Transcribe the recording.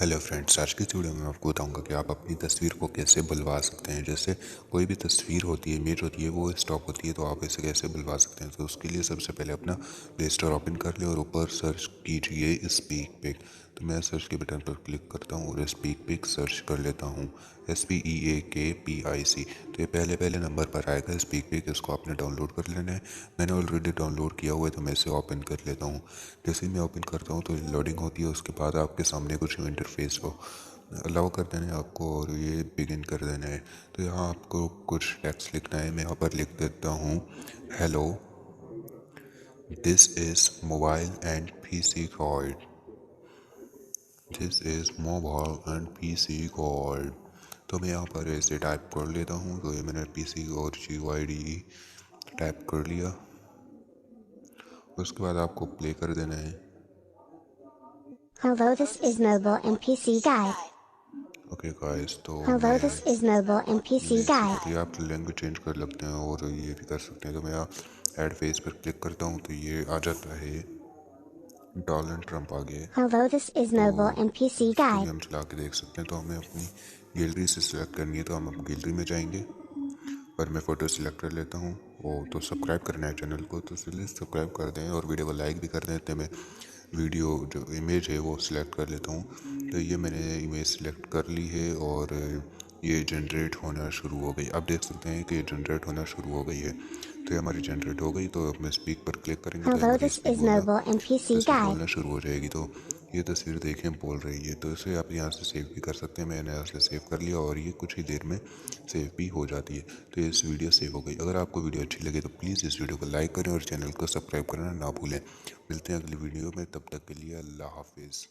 Hello friends, आज की इस वीडियो में मैं आपको बताऊंगा कि आप अपनी तस्वीर को कैसे बुलवा सकते हैं। जैसे कोई भी तस्वीर होती है, इमेज होती है, वो स्टॉक होती है, तो आप इसे कैसे बुलवा सकते हैं। तो उसके लिए सबसे पहले अपना प्ले स्टोर ओपन कर ले और ऊपर सर्च कीजिए स्पीक पिक। तो मैं सर्च के बटन पर क्लिक करता हूँ और स्पीक पिक सर्च कर लेता हूँ, SPEAKPIC। तो ये पहले पहले नंबर पर आएगा स्पीक पिक, इसको आपने डाउनलोड कर लेना है। मैंने ऑलरेडी डाउनलोड किया हुआ है, तो मैं इसे ओपन कर लेता हूँ। जैसे ही मैं ओपन करता हूँ तो लोडिंग होती है, उसके बाद आपके सामने कुछ इंटरफेस को अलाउ कर देना है आपको और ये बिगिन कर देना है। तो यहाँ आपको कुछ टेक्स्ट लिखना है। मैं यहाँ पर लिख देता हूँ, hello, this is mobile and PC guide. This is mobile and PC guide. तो मैं यहाँ पर ऐसे टाइप कर लेता हूँ। तो ये मैंने PC और GYD टाइप कर लिया। उसके बाद आपको प्ले कर देना है। Hello, this is Mobile and PC Guide. Okay guys, तो Hello, मैं this is Mobile and PC Guide. Basically आप लैंग्वेज चेंज कर लगते हैं और ये भी कर सकते हैं। तो मैं ऐड फेस पर क्लिक करता हूँ तो ये आ जाता है, डोनाल्ड ट्रंप आ गए। Hello, this is तो Mobile and PC इसको भी Guide. हम चला के देख सकते हैं। तो हमें अपनी गैलरी से सिलेक्ट करनी है, तो हम अब गैलरी में जाएंगे और मैं फ़ोटो सिलेक्ट कर लेता हूँ। तो सब्सक्राइब करना है चैनल को, तो इसलिए सब्सक्राइब कर दें और वीडियो को लाइक भी कर दें। तो मैं वीडियो जो इमेज है वो सिलेक्ट कर लेता हूँ। तो ये मैंने इमेज सिलेक्ट कर ली है और ये जनरेट होना शुरू हो गई। आप देख सकते हैं कि ये जनरेट होना शुरू हो गई है। तो ये हमारी जनरेट हो गई। तो अब मैं स्पीक पर क्लिक करेंगे तो Hello, हमारी this स्पीक is बोलना Mobile and PC तस्वीर Guide. बोलना शुरू हो जाएगी। तो ये तस्वीर देखें बोल रही है, तो इसे आप यहाँ से सेव भी कर सकते हैं। मैंने यहाँ से सेव कर लिया और ये कुछ ही देर में सेव भी हो जाती है। तो ये इस वीडियो सेव हो गई। अगर आपको वीडियो अच्छी लगे तो प्लीज़ इस वीडियो को लाइक करें और चैनल को सब्सक्राइब करना ना भूलें। मिलते हैं अगली वीडियो में, तब तक के लिए अल्लाह हाफिज़।